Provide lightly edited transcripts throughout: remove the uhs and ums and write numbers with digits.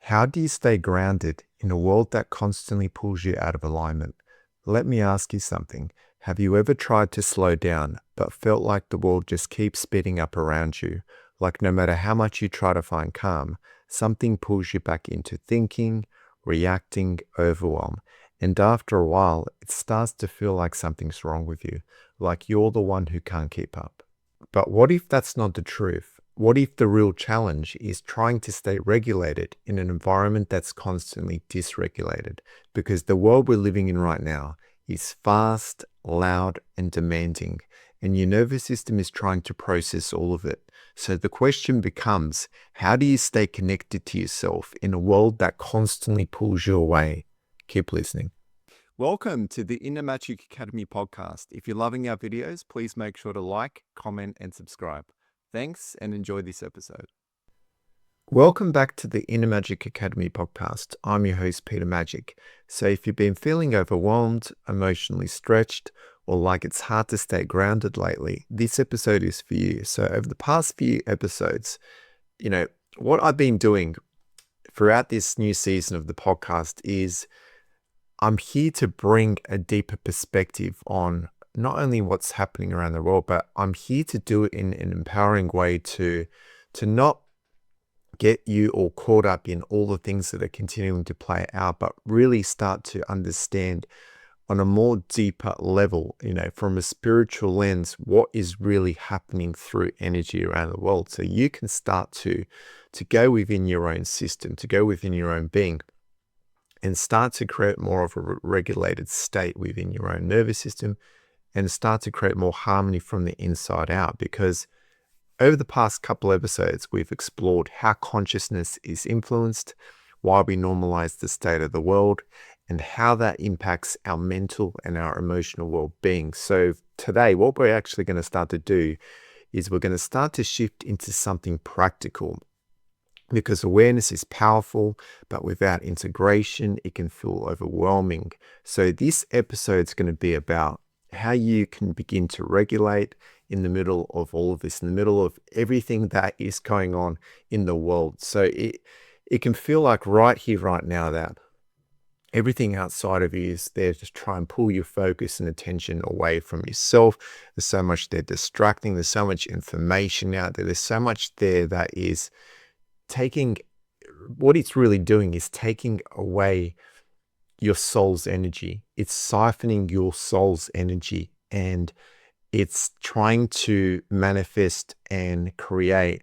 How do you stay grounded in a world that constantly pulls you out of alignment? Let me ask you something. Have you ever tried to slow down, but felt like the world just keeps speeding up around you? Like no matter how much you try to find calm, something pulls you back into thinking, reacting, overwhelm. And after a while, it starts to feel like something's wrong with you, like you're the one who can't keep up. But what if that's not the truth? What if the real challenge is trying to stay regulated in an environment that's constantly dysregulated? Because the world we're living in right now is fast, loud, and demanding, and your nervous system is trying to process all of it. So the question becomes, how do you stay connected to yourself in a world that constantly pulls you away? Keep listening. Welcome to the Inner Magic Academy podcast. If you're loving our videos, please make sure to like, comment, and subscribe. Thanks and enjoy this episode. Welcome back to the Inner Magic Academy podcast. I'm your host, Peter Magic. So if you've been feeling overwhelmed, emotionally stretched, or like it's hard to stay grounded lately, this episode is for you. So over the past few episodes, what I've been doing throughout this new season of the podcast is I'm here to bring a deeper perspective on not only what's happening around the world, but I'm here to do it in an empowering way to not get you all caught up in all the things that are continuing to play out, but really start to understand on a more deeper level, from a spiritual lens, what is really happening through energy around the world. So you can start to go within your own system, to go within your own being, and start to create more of a regulated state within your own nervous system and start to create more harmony from the inside out. Because over the past couple episodes, we've explored how consciousness is influenced, why we normalize the state of the world, and how that impacts our mental and our emotional well-being. So today, what we're actually going to start to do is we're going to start to shift into something practical. Because awareness is powerful, but without integration, it can feel overwhelming. So this episode is going to be about how you can begin to regulate in the middle of all of this, in the middle of everything that is going on in the world. So it can feel like right here, right now, that everything outside of you is there to try and pull your focus and attention away from yourself. There's so much there distracting. There's so much information out there. There's so much there that is what it's really doing is taking away your soul's energy. It's siphoning your soul's energy, and it's trying to manifest and create,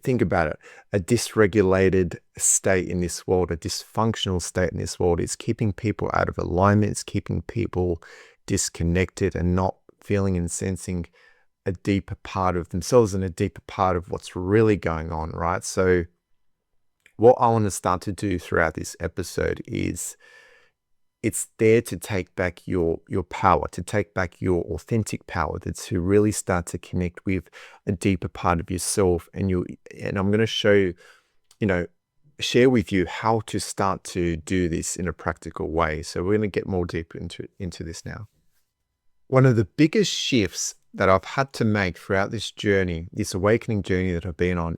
think about it, a dysregulated state in this world, a dysfunctional state in this world. It's keeping people out of alignment. It's keeping people disconnected and not feeling and sensing a deeper part of themselves and a deeper part of what's really going on, right? So what I want to start to do throughout this episode is it's there to take back your power, to take back your authentic power, to really start to connect with a deeper part of yourself. And I'm going to share with you how to start to do this in a practical way. So we're going to get more deep into this now. One of the biggest shifts that I've had to make throughout this journey, this awakening journey that I've been on,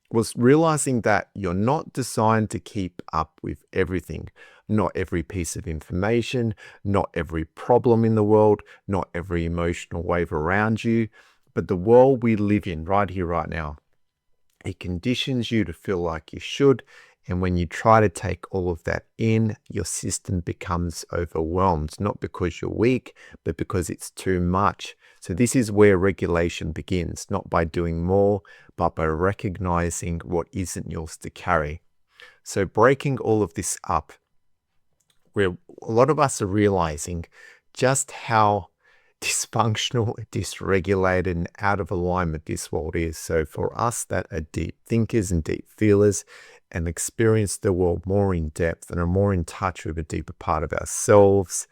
was realizing that you're not designed to keep up with everything, not every piece of information, not every problem in the world, not every emotional wave around you, but the world we live in right here, right now. It conditions you to feel like you should. And when you try to take all of that in, your system becomes overwhelmed, not because you're weak, but because it's too much. So this is where regulation begins, not by doing more, but by recognizing what isn't yours to carry. So breaking all of this up, where a lot of us are realizing just how dysfunctional, dysregulated, and out of alignment this world is. So for us that are deep thinkers and deep feelers and experience the world more in depth and are more in touch with a deeper part of ourselves,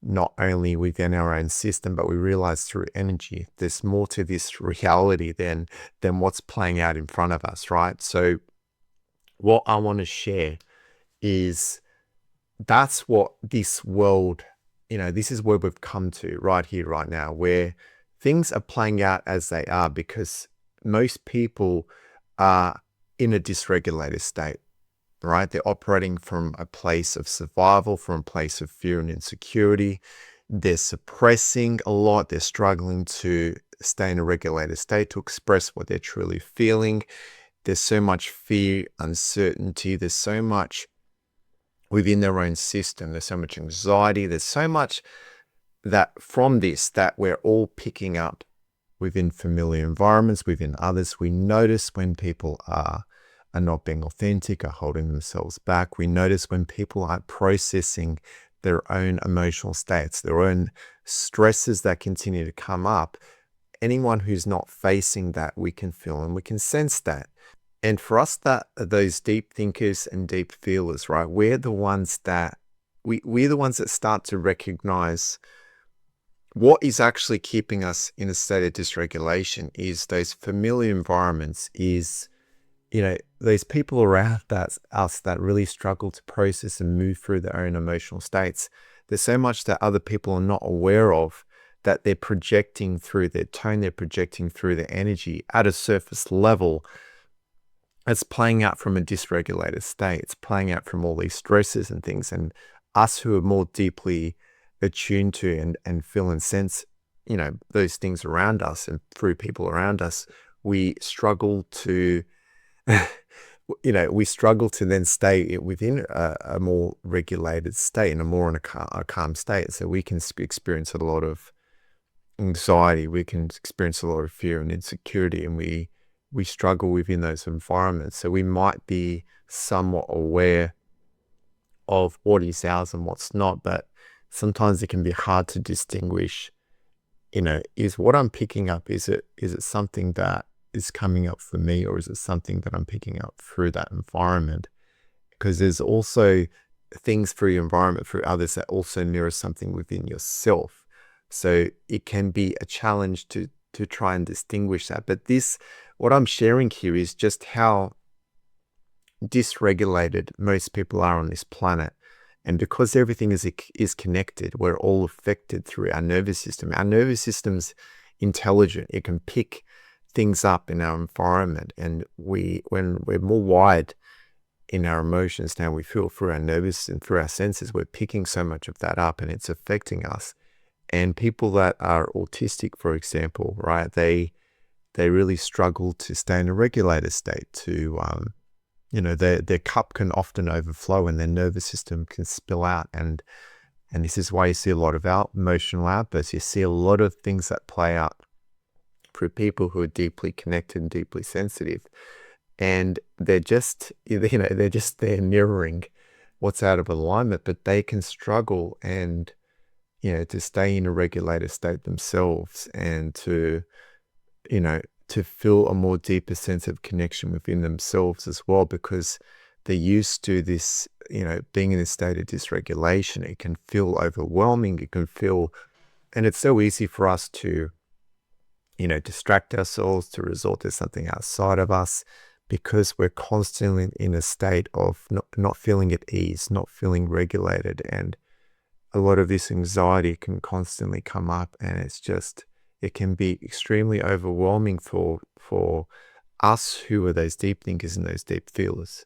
not only within our own system, but we realize through energy, there's more to this reality than what's playing out in front of us, right? So what I want to share is that's what this world, this is where we've come to right here, right now, where things are playing out as they are because most people are in a dysregulated state, right? They're operating from a place of survival, from a place of fear and insecurity. They're suppressing a lot. They're struggling to stay in a regulated state to express what they're truly feeling. There's so much fear, uncertainty. There's so much within their own system. There's so much anxiety. There's so much that from this that we're all picking up within familiar environments, within others. We notice when people are not being authentic, are holding themselves back. We notice when people aren't processing their own emotional states, their own stresses that continue to come up. Anyone who's not facing that, we can feel and we can sense that. And for us, that those deep thinkers and deep feelers, right? We're the ones that we're the ones that start to recognize what is actually keeping us in a state of dysregulation is those familiar environments, is, those people around us that really struggle to process and move through their own emotional states. There's so much that other people are not aware of that they're projecting through their tone, they're projecting through their energy at a surface level. It's playing out from a dysregulated state. It's playing out from all these stresses and things. And us who are more deeply attuned to and feel and sense, those things around us and through people around us, we struggle to, we struggle to then stay within a more regulated state and a calm state. So we can experience a lot of anxiety. We can experience a lot of fear and insecurity, and we struggle within those environments. So we might be somewhat aware of what is ours and what's not, but sometimes it can be hard to distinguish, is what I'm picking up, is it something that is coming up for me, or is it something that I'm picking up through that environment? Because there's also things through your environment, through others, that also mirror something within yourself. So it can be a challenge to try and distinguish that. But what I'm sharing here is just how dysregulated most people are on this planet. And because everything is connected, we're all affected through our nervous system. Our nervous system's intelligent. It can pick things up in our environment. And when we're more wide in our emotions now, we feel through our nervous and through our senses, we're picking so much of that up and it's affecting us. And people that are autistic, for example, right, they really struggle to stay in a regulated state, to their cup can often overflow and their nervous system can spill out. And this is why you see a lot of emotional outbursts. You see a lot of things that play out for people who are deeply connected and deeply sensitive. And they're just there mirroring what's out of alignment, but they can struggle and, to stay in a regulated state themselves and to feel a more deeper sense of connection within themselves as well, because they're used to this, being in a state of dysregulation. It can feel overwhelming. It can feel, and it's so easy for us to, distract ourselves, to resort to something outside of us, because we're constantly in a state of not feeling at ease, not feeling regulated. And a lot of this anxiety can constantly come up, and it can be extremely overwhelming for us who are those deep thinkers and those deep feelers.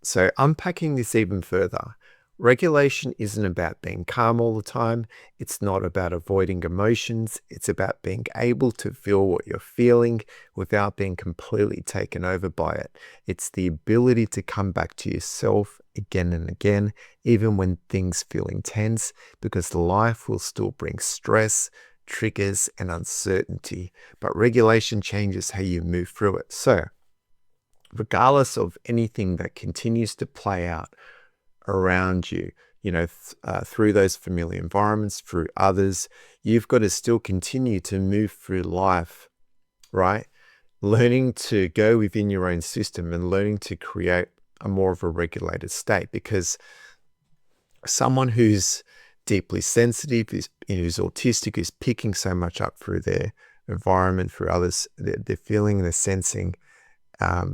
So unpacking this even further, regulation isn't about being calm all the time. It's not about avoiding emotions. It's about being able to feel what you're feeling without being completely taken over by it. It's the ability to come back to yourself again and again, even when things feel intense, because life will still bring stress, triggers, and uncertainty, but regulation changes how you move through it. So regardless of anything that continues to play out around you, through those familiar environments, through others, you've got to still continue to move through life, right? Learning to go within your own system and learning to create a more of a regulated state, because someone who's deeply sensitive, who's autistic, who's picking so much up through their environment, through others, they're feeling and they're sensing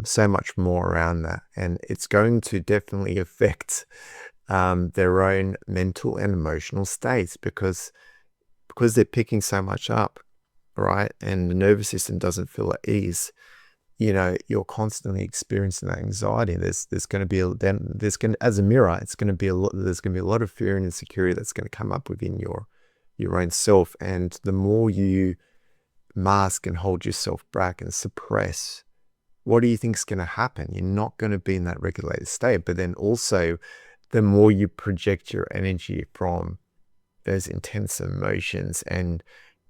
so much more around that. And it's going to definitely affect their own mental and emotional states, because they're picking so much up, right? And the nervous system doesn't feel at ease. you're constantly experiencing that anxiety. There's going to be as a mirror, it's going to be there's going to be a lot of fear and insecurity that's going to come up within your own self. And the more you mask and hold yourself back and suppress, what do you think is going to happen? You're not going to be in that regulated state. But then also, the more you project your energy from those intense emotions and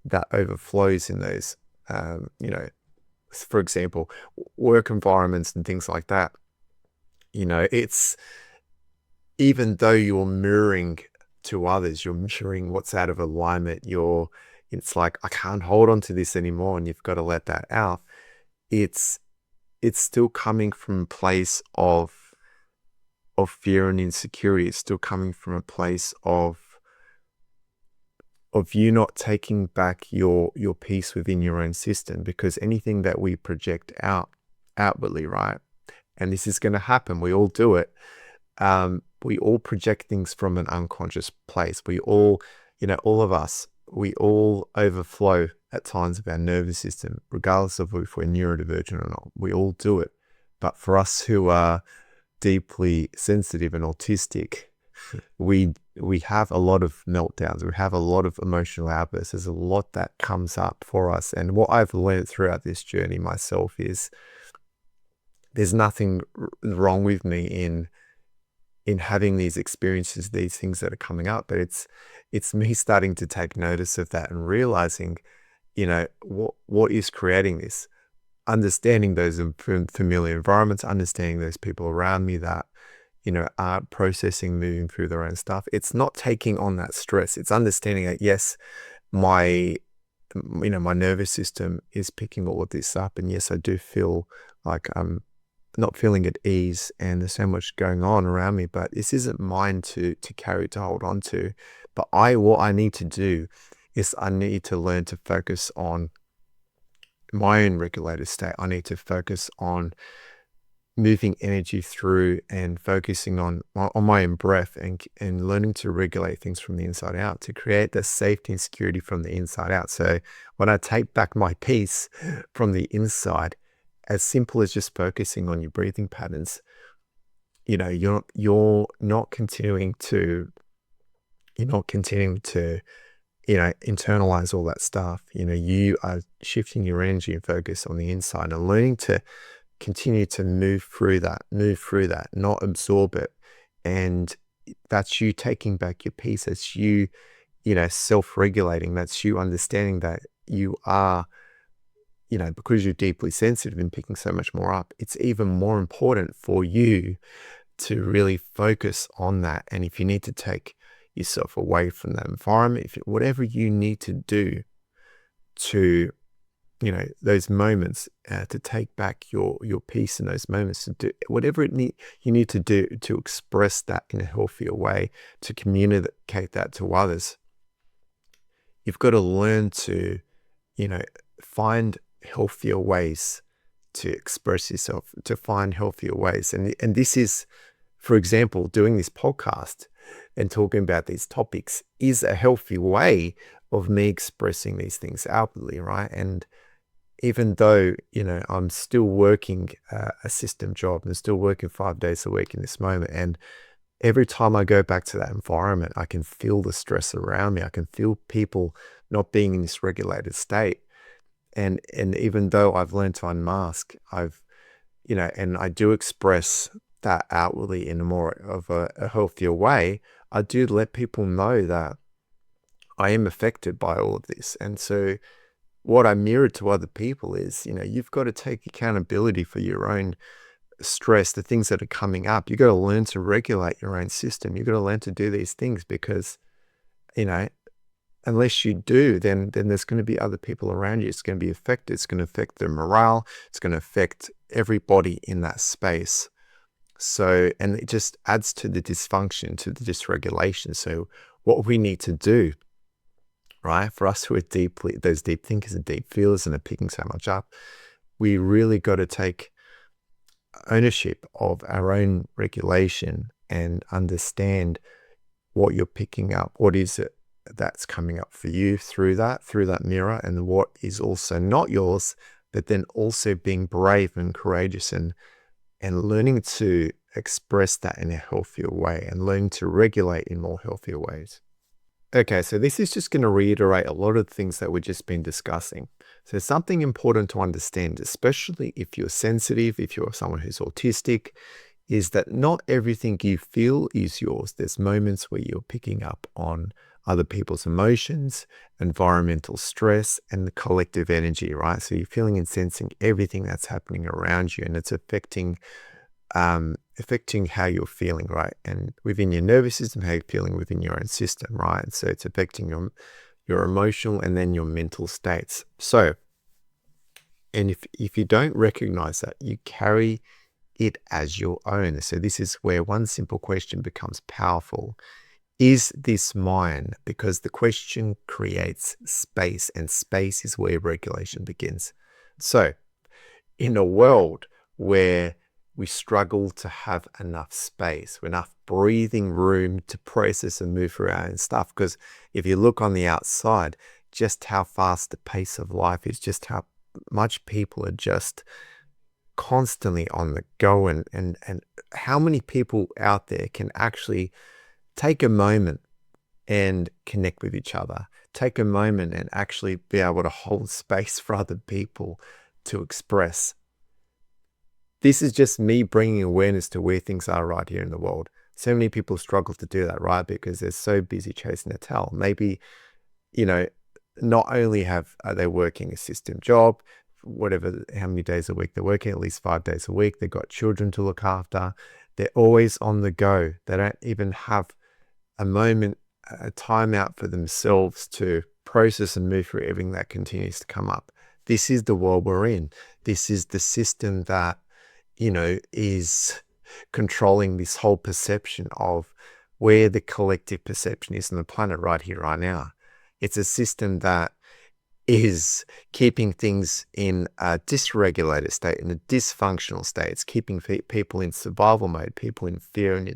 that overflows in those, for example, work environments and things like that, it's, even though you're mirroring to others, you're mirroring what's out of alignment. It's like, I can't hold on to this anymore, and you've got to let that out. It's still coming from a place of fear and insecurity. It's still coming from a place of you not taking back your peace within your own system, because anything that we project outwardly, right? And this is going to happen. We all do it. We all project things from an unconscious place. We all, all of us, we all overflow at times of our nervous system, regardless of if we're neurodivergent or not. We all do it. But for us who are deeply sensitive and autistic, we have a lot of meltdowns. We have a lot of emotional outbursts. There's a lot that comes up for us. And what I've learned throughout this journey myself is there's nothing wrong with me in having these experiences, these things that are coming up, but it's me starting to take notice of that and realizing, what is creating this, understanding those familiar environments, understanding those people around me that, are processing, moving through their own stuff. It's not taking on that stress. It's understanding that, yes, my nervous system is picking all of this up. And yes, I do feel like I'm not feeling at ease and there's so much going on around me, but this isn't mine to carry, to hold on to. But what I need to do is I need to learn to focus on my own regulated state. I need to focus on moving energy through and focusing on my own breath and learning to regulate things from the inside out, to create the safety and security from the inside out. So when I take back my peace from the inside, as simple as just focusing on your breathing patterns, you're not continuing to internalize all that stuff. You are shifting your energy and focus on the inside and learning to continue to move through that, not absorb it. And that's you taking back your peace. That's you, self-regulating. That's you understanding that you are, because you're deeply sensitive and picking so much more up, it's even more important for you to really focus on that. And if you need to take yourself away from that environment, whatever you need to do to, those moments, to take back your peace in those moments, to do whatever you need to do to express that in a healthier way, to communicate that to others. You've got to learn to, find healthier ways to express yourself, to find healthier ways. And this is, for example, doing this podcast and talking about these topics is a healthy way of me expressing these things outwardly, right? And even though, I'm still working a system job and still working 5 days a week in this moment, and every time I go back to that environment, I can feel the stress around me. I can feel people not being in this regulated state. And even though I've learned to unmask, and I do express that outwardly in a more of a healthier way, I do let people know that I am affected by all of this. And so what I mirror to other people is, you've got to take accountability for your own stress, the things that are coming up. You've got to learn to regulate your own system. You've got to learn to do these things because, unless you do, then there's going to be other people around you. It's going to be affected. It's going to affect their morale. It's going to affect everybody in that space. So, and it just adds to the dysfunction, to the dysregulation. So what we need to do, right, for us who are those deep thinkers and deep feelers and are picking so much up, we really got to take ownership of our own regulation and understand what you're picking up. What is it that's coming up for you through that mirror, and what is also not yours but then also being brave and courageous and learning to express that in a healthier way and learning to regulate in more healthier ways. Okay, so this is just going to reiterate a lot of the things that we've just been discussing. So something important to understand, especially if you're sensitive, if you're someone who's autistic, is that not everything you feel is yours. There's moments where you're picking up on other people's emotions, environmental stress, and the collective energy, right? So you're feeling and sensing everything that's happening around you, and it's affecting how you're feeling, right? And within your nervous system, how you're feeling within your own system, right? So it's affecting your emotional and then your mental states. So, and if you don't recognize that, you carry it as your own. So this is where one simple question becomes powerful. Is this mine? Because the question creates space, and space is where regulation begins. So in a world where we struggle to have enough space, enough breathing room to process and move through our own stuff. Because if you look on the outside, just how fast the pace of life is, just how much people are just constantly on the go, and how many people out there can actually take a moment and connect with each other, take a moment and actually be able to hold space for other people to express. This is just me bringing awareness to where things are right here in the world. So many people struggle to do that, right? Because they're so busy chasing their tail. Maybe, not only are they working a system job, whatever, how many days a week they're working, at least 5 days a week. They've got children to look after. They're always on the go. They don't even have a moment, a time out for themselves to process and move through everything that continues to come up. This is the world we're in. This is the system that is controlling this whole perception of where the collective perception is on the planet right here, right now. It's a system that is keeping things in a dysregulated state, in a dysfunctional state. It's keeping people in survival mode, people in fear and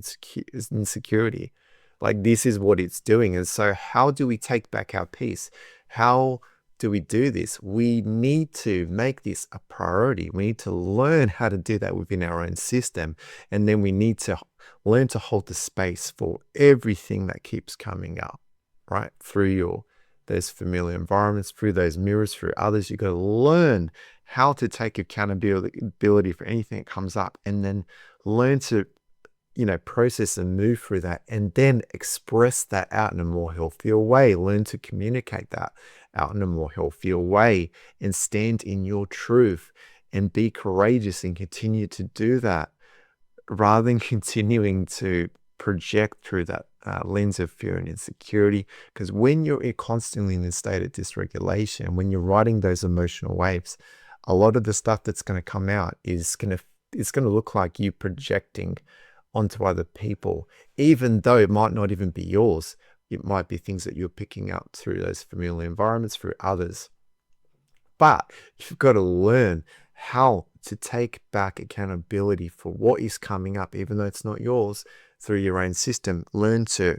insecurity. Like, this is what it's doing. And so how do we take back our peace? How do we do this? We need to make this a priority. We need to learn how to do that within our own system. And then we need to learn to hold the space for everything that keeps coming up, right? Through those familiar environments, through those mirrors, through others. You've got to learn how to take accountability for anything that comes up, and then learn to process and move through that, and then express that out in a more healthier way. Learn to communicate that out in a more healthier way, and stand in your truth and be courageous and continue to do that, rather than continuing to project through that lens of fear and insecurity. Because when you're constantly in a state of dysregulation, when you're riding those emotional waves, a lot of the stuff that's going to come out is going to look like you projecting onto other people, even though it might not even be yours. It might be things that you're picking up through those familiar environments, through others. But you've got to learn how to take back accountability for what is coming up, even though it's not yours, through your own system. Learn to,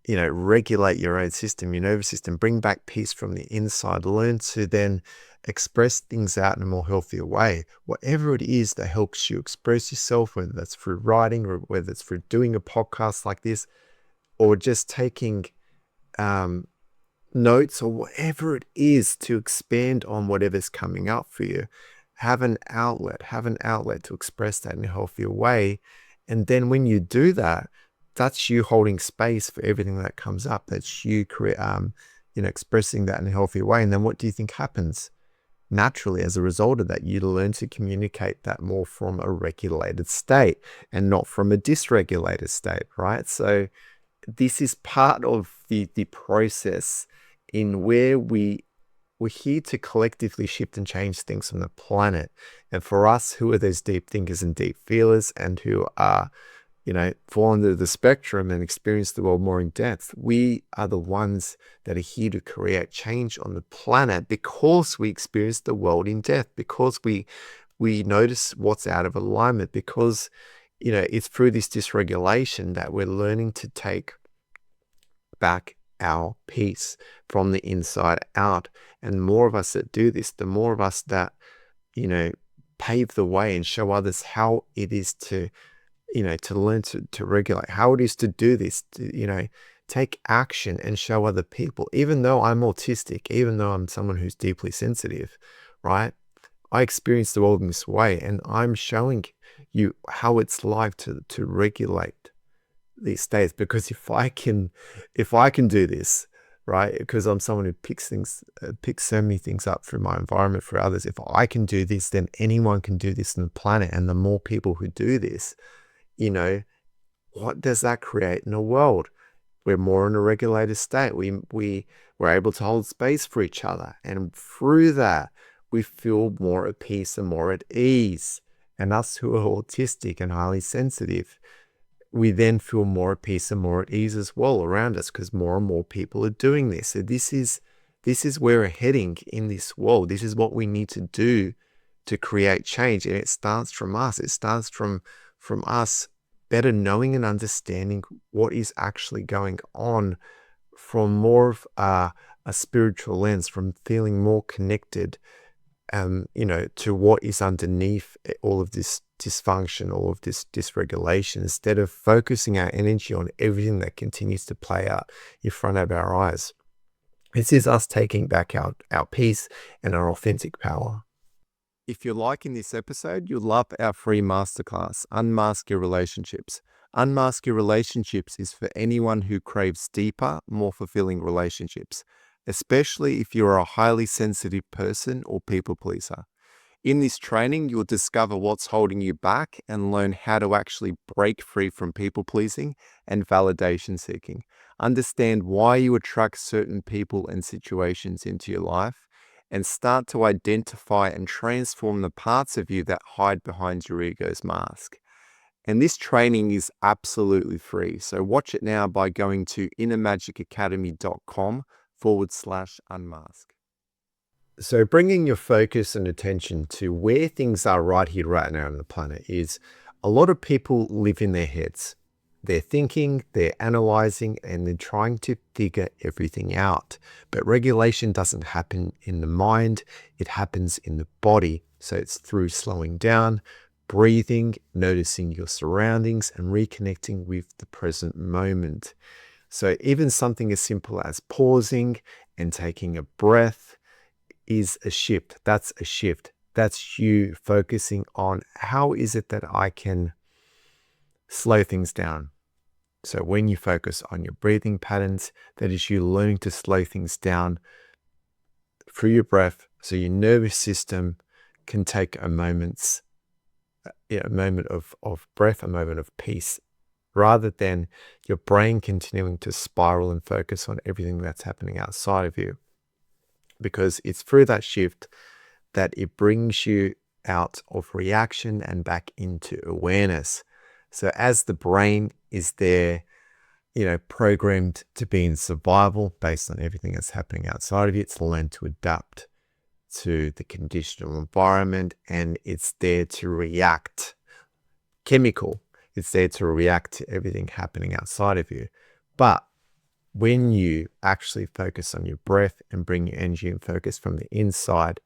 regulate your own system, your nervous system, bring back peace from the inside. Learn to then express things out in a more healthier way. Whatever it is that helps you express yourself, whether that's through writing or whether it's through doing a podcast like this, or just taking notes, or whatever it is to expand on whatever's coming up for you. Have an outlet to express that in a healthier way. And then when you do that, that's you holding space for everything that comes up. That's you expressing that in a healthier way. And then what do you think happens? Naturally, as a result of that, you learn to communicate that more from a regulated state and not from a dysregulated state, right? So this is part of the process in where we're here to collectively shift and change things on the planet. And for us, who are those deep thinkers and deep feelers, and who are, fall under the spectrum and experience the world more in depth, we are the ones that are here to create change on the planet, because we experience the world in depth, because we notice what's out of alignment, because it's through this dysregulation that we're learning to take back our peace from the inside out. And more of us that do this, the more of us that pave the way and show others how it is to, to learn to regulate, how it is to do this, to, take action and show other people. Even though I'm autistic, even though I'm someone who's deeply sensitive, right? I experience the world in this way, and I'm showing you how it's like to regulate these states. Because if I can do this, right? Because I'm someone who picks so many things up through my environment for others. If I can do this, then anyone can do this on the planet. And the more people who do this, what does that create in the world? We're more in a regulated state. We're able to hold space for each other. And through that, we feel more at peace and more at ease. And us who are autistic and highly sensitive, we then feel more at peace and more at ease as well around us, because more and more people are doing this. So this is where we're heading in this world. This is what we need to do to create change. And it starts from us. It starts from us better knowing and understanding what is actually going on from more of a spiritual lens, from feeling more connected, to what is underneath all of this dysfunction, all of this dysregulation, instead of focusing our energy on everything that continues to play out in front of our eyes. This is us taking back our peace and our authentic power. If you're liking this episode, you'll love our free masterclass, Unmask Your Relationships. Unmask Your Relationships is for anyone who craves deeper, more fulfilling relationships, especially if you're a highly sensitive person or people pleaser. In this training, you'll discover what's holding you back and learn how to actually break free from people pleasing and validation seeking. Understand why you attract certain people and situations into your life, and start to identify and transform the parts of you that hide behind your ego's mask. And this training is absolutely free. So watch it now by going to innermagicacademy.com/unmask. So bringing your focus and attention to where things are right here, right now on the planet is, a lot of people live in their heads. They're thinking, they're analyzing, and they're trying to figure everything out. But regulation doesn't happen in the mind, it happens in the body. So it's through slowing down, breathing, noticing your surroundings, and reconnecting with the present moment. So even something as simple as pausing and taking a breath is a shift. That's a shift. That's you focusing on how is it that I can slow things down. So when you focus on your breathing patterns, that is you learning to slow things down through your breath, so your nervous system can take a moment of breath, a moment of peace, rather than your brain continuing to spiral and focus on everything that's happening outside of you. Because it's through that shift that it brings you out of reaction and back into awareness. So as the brain is there, programmed to be in survival based on everything that's happening outside of you, it's learned to adapt to the conditional environment, and it's there to react. Chemical, it's there to react to everything happening outside of you. But when you actually focus on your breath and bring your energy and focus from the inside,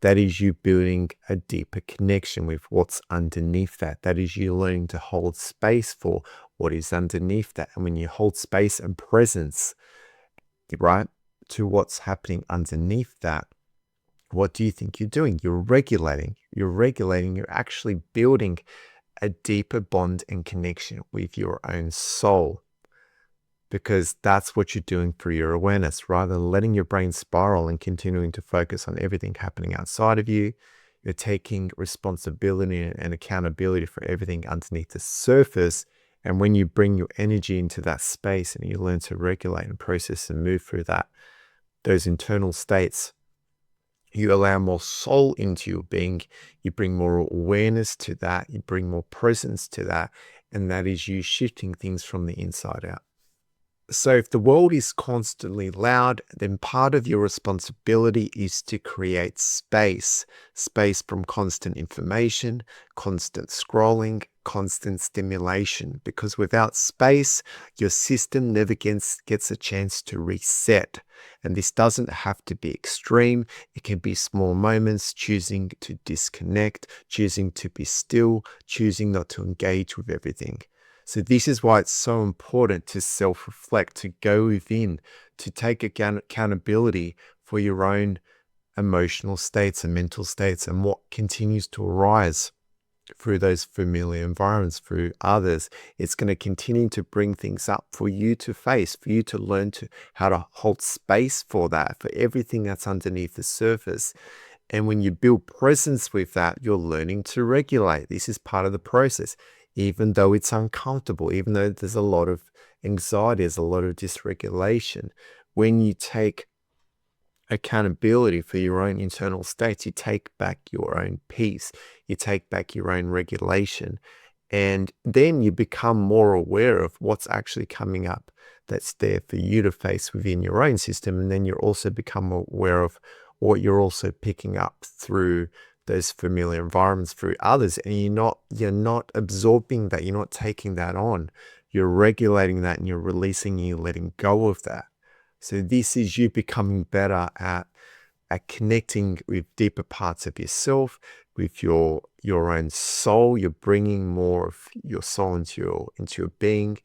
that is you building a deeper connection with what's underneath that. That is you learning to hold space for what is underneath that. And when you hold space and presence, right, to what's happening underneath that, what do you think you're doing? You're regulating. You're actually building a deeper bond and connection with your own soul. Because that's what you're doing through your awareness. Rather than letting your brain spiral and continuing to focus on everything happening outside of you, you're taking responsibility and accountability for everything underneath the surface. And when you bring your energy into that space and you learn to regulate and process and move through those internal states, you allow more soul into your being. You bring more awareness to that. You bring more presence to that. And that is you shifting things from the inside out. So if the world is constantly loud, then part of your responsibility is to create space from constant information, constant scrolling, constant stimulation, because without space, your system never gets a chance to reset. And this doesn't have to be extreme. It can be small moments, choosing to disconnect, choosing to be still, choosing not to engage with everything. So this is why it's so important to self-reflect, to go within, to take accountability for your own emotional states and mental states and what continues to arise through those familiar environments, through others. It's going to continue to bring things up for you to face, for you to learn to how to hold space for that, for everything that's underneath the surface. And when you build presence with that, you're learning to regulate. This is part of the process, even though it's uncomfortable, even though there's a lot of anxiety, there's a lot of dysregulation. When you take accountability for your own internal states, you take back your own peace, you take back your own regulation, and then you become more aware of what's actually coming up that's there for you to face within your own system. And then you're also become aware of what you're also picking up through those familiar environments, through others, and you're not absorbing that, you're not taking that on, you're regulating that, and you're releasing, you're letting go of that. So this is you becoming better at connecting with deeper parts of yourself, with your own soul. You're bringing more of your soul into your being,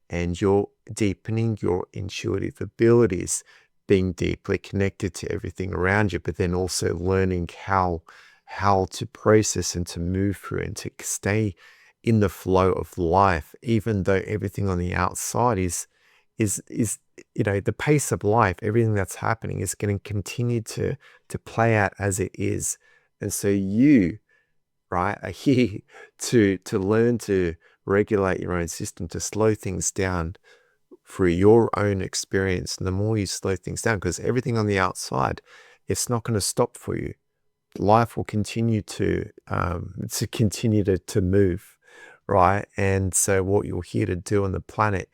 and you're deepening your intuitive abilities, being deeply connected to everything around you, but then also learning how to process and to move through and to stay in the flow of life, even though everything on the outside is the pace of life, everything that's happening is going to continue to play out as it is. And so you, right, are here to learn to regulate your own system, to slow things down through your own experience. And the more you slow things down, because everything on the outside, it's not going to stop for you. Life will continue to continue to move, right? And so what you're here to do on the planet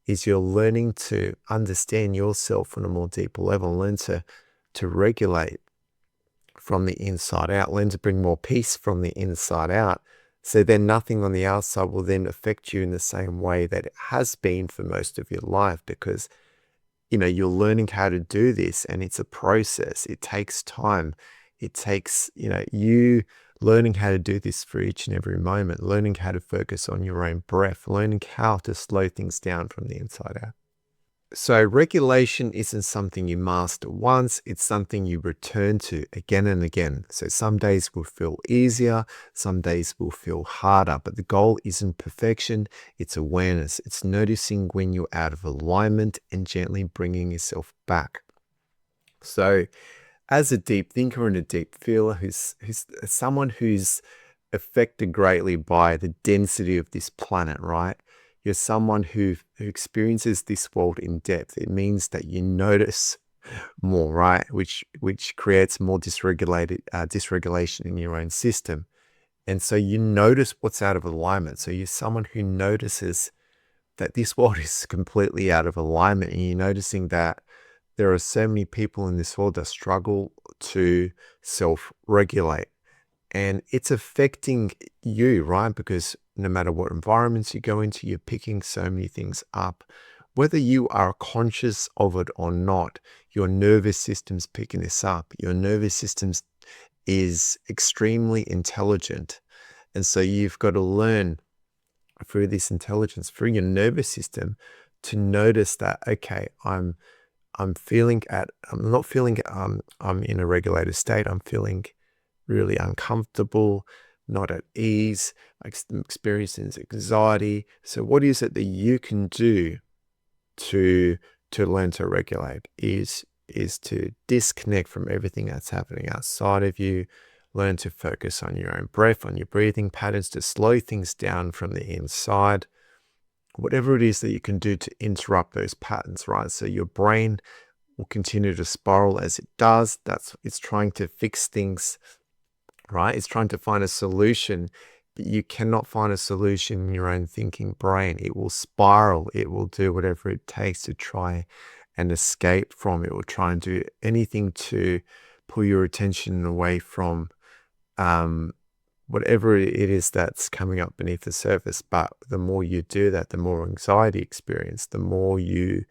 is you're learning to understand yourself on a more deeper level, learn to regulate from the inside out, learn to bring more peace from the inside out. So then nothing on the outside will then affect you in the same way that it has been for most of your life, because you're learning how to do this, and it's a process. It takes time. It takes, you learning how to do this for each and every moment, learning how to focus on your own breath, learning how to slow things down from the inside out. So regulation isn't something you master once, it's something you return to again and again. So some days will feel easier, some days will feel harder, but the goal isn't perfection, it's awareness. It's noticing when you're out of alignment and gently bringing yourself back. So as a deep thinker and a deep feeler, who's someone who's affected greatly by the density of this planet, right? You're someone who experiences this world in depth. It means that you notice more, right? Which creates more dysregulation in your own system. And so you notice what's out of alignment. So you're someone who notices that this world is completely out of alignment, and you're noticing that there are so many people in this world that struggle to self-regulate, and it's affecting you, right? Because no matter what environments you go into, you're picking so many things up. Whether you are conscious of it or not, your nervous system's picking this up. Your nervous system is extremely intelligent. And so you've got to learn through this intelligence, through your nervous system, to notice that, okay, I'm not feeling I'm in a regulated state. I'm feeling really uncomfortable, not at ease, I'm experiencing anxiety. So what is it that you can do to learn to regulate? Is to disconnect from everything that's happening outside of you, learn to focus on your own breath, on your breathing patterns, to slow things down from the inside. Whatever it is that you can do to interrupt those patterns, right? So your brain will continue to spiral as it does. It's trying to fix things, right? It's trying to find a solution, but you cannot find a solution in your own thinking brain. It will spiral. It will do whatever it takes to try and escape from it. It will try and do anything to pull your attention away from whatever it is that's coming up beneath the surface. But the more you do that, the more anxiety experience, the more you're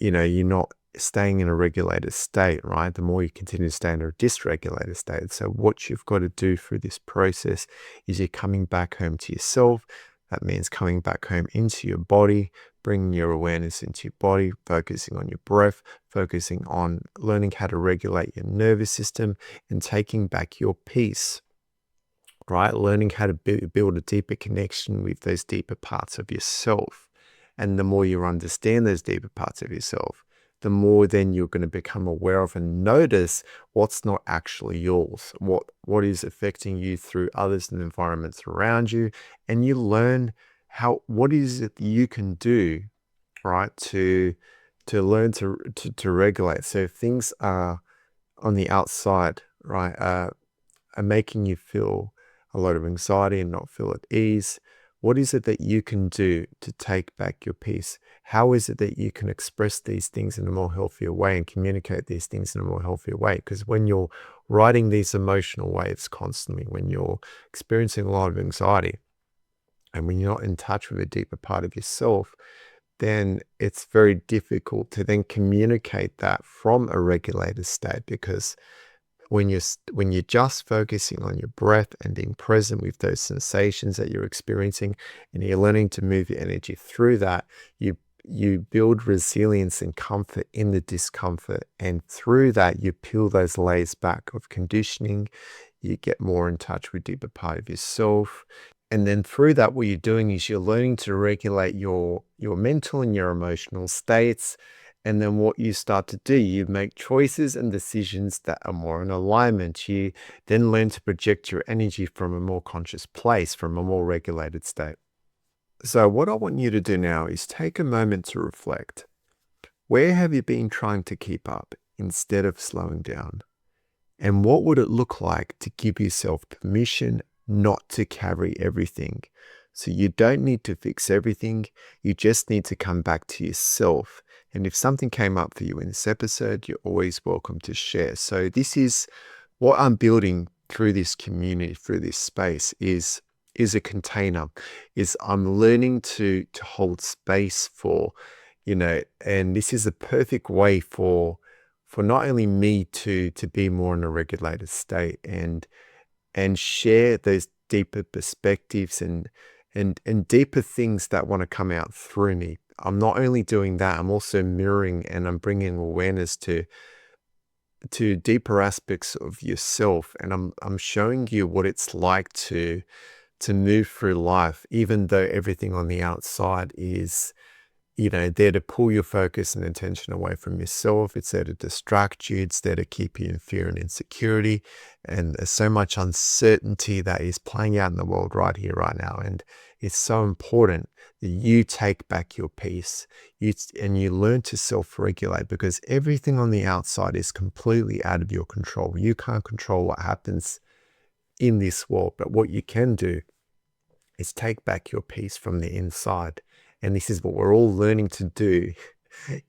not staying in a regulated state, right? The more you continue to stay in a dysregulated state. So what you've got to do through this process is you're coming back home to yourself. That means coming back home into your body, bringing your awareness into your body, focusing on your breath, focusing on learning how to regulate your nervous system and taking back your peace, right? Learning how to build a deeper connection with those deeper parts of yourself. And the more you understand those deeper parts of yourself, the more then you're going to become aware of and notice what's not actually yours, what is affecting you through others and environments around you. And you learn what is it you can do, right, to learn to regulate. So if things are on the outside, right, are making you feel a lot of anxiety and not feel at ease, what is it that you can do to take back your peace? How is it that you can express these things in a more healthier way and communicate these things in a more healthier way? Because when you're riding these emotional waves constantly, when you're experiencing a lot of anxiety, and when you're not in touch with a deeper part of yourself, then it's very difficult to then communicate that from a regulated state, because when you're just focusing on your breath and being present with those sensations that you're experiencing, and you're learning to move your energy through that, you build resilience and comfort in the discomfort, and through that you peel those layers back of conditioning. You get more in touch with deeper part of yourself. And then through that, what you're doing is you're learning to regulate your mental and your emotional states. And then what you start to do, you make choices and decisions that are more in alignment. You then learn to project your energy from a more conscious place, from a more regulated state. So what I want you to do now is take a moment to reflect. Where have you been trying to keep up instead of slowing down? And what would it look like to give yourself permission not to carry everything? So you don't need to fix everything. You just need to come back to yourself. And if something came up for you in this episode, you're always welcome to share. So this is what I'm building through this community, through this space, is a container. Is I'm learning to hold space for, and this is a perfect way for not only me to be more in a regulated state and share those deeper perspectives and deeper things that want to come out through me. I'm not only doing that, I'm also mirroring and I'm bringing awareness to deeper aspects of yourself, and I'm showing you what it's like to move through life, even though everything on the outside is there to pull your focus and attention away from yourself. It's there to distract you. It's there to keep you in fear and insecurity. And there's so much uncertainty that is playing out in the world right here, right now. And it's so important that you take back your peace and you learn to self-regulate, because everything on the outside is completely out of your control. You can't control what happens in this world, but what you can do is take back your peace from the inside. And this is what we're all learning to do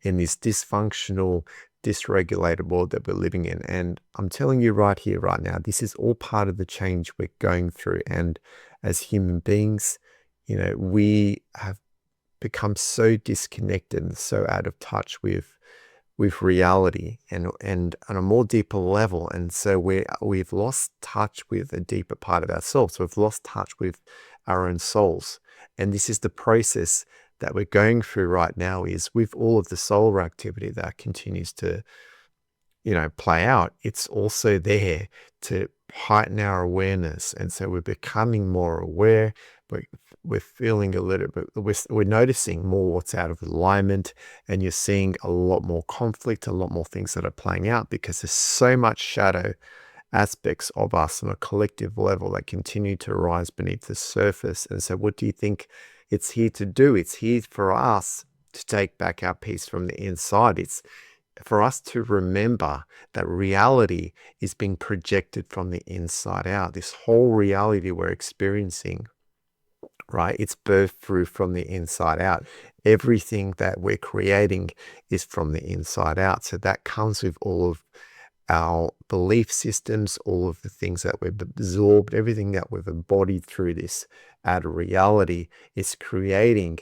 in this dysfunctional, dysregulated world that we're living in. And I'm telling you right here, right now, this is all part of the change we're going through. And as human beings, we have become so disconnected and so out of touch with reality and on a more deeper level. And so we've lost touch with a deeper part of ourselves. We've lost touch with our own souls. And this is the process that we're going through right now, is with all of the solar activity that continues to, play out. It's also there to heighten our awareness. And so we're becoming more aware, but we're feeling a little bit, we're noticing more what's out of alignment, and you're seeing a lot more conflict, a lot more things that are playing out, because there's so much shadow aspects of us on a collective level that continue to rise beneath the surface. And so what do you think it's here to do? It's here for us to take back our peace from the inside. It's for us to remember that reality is being projected from the inside out. This whole reality we're experiencing, right? It's birthed through from the inside out. Everything that we're creating is from the inside out. So that comes with all of our belief systems, all of the things that we've absorbed, everything that we've embodied through this outer reality is creating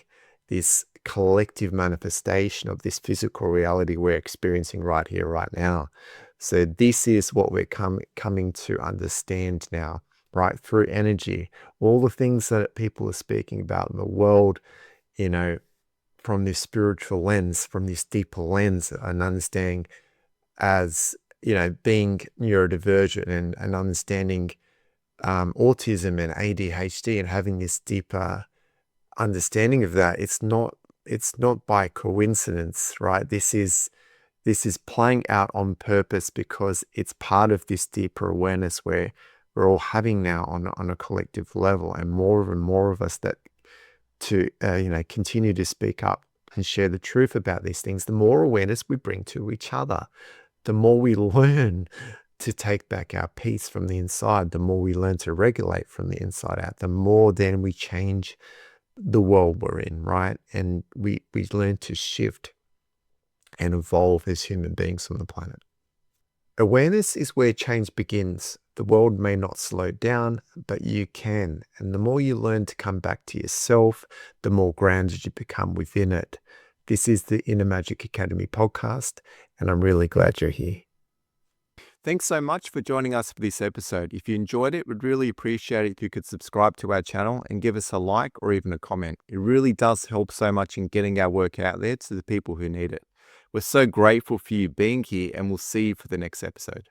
this collective manifestation of this physical reality we're experiencing right here, right now. So this is what we're coming to understand now, right? Through energy, all the things that people are speaking about in the world, you know, from this spiritual lens, from this deeper lens, and understanding as, being neurodivergent and understanding autism and ADHD and having this deeper understanding of that. It's not by coincidence, right? This is playing out on purpose because it's part of this deeper awareness where we're all having now on a collective level, and more of us that to continue to speak up and share the truth about these things. The more awareness we bring to each other, the more we learn to take back our peace from the inside, the more we learn to regulate from the inside out, the more then we change the world we're in, right? And we learn to shift and evolve as human beings on the planet. Awareness is where change begins. The world may not slow down, but you can. And the more you learn to come back to yourself, the more grounded you become within it. This is the Inner Magic Academy podcast, and I'm really glad you're here. Thanks so much for joining us for this episode. If you enjoyed it, we'd really appreciate it if you could subscribe to our channel and give us a like or even a comment. It really does help so much in getting our work out there to the people who need it. We're so grateful for you being here, and we'll see you for the next episode.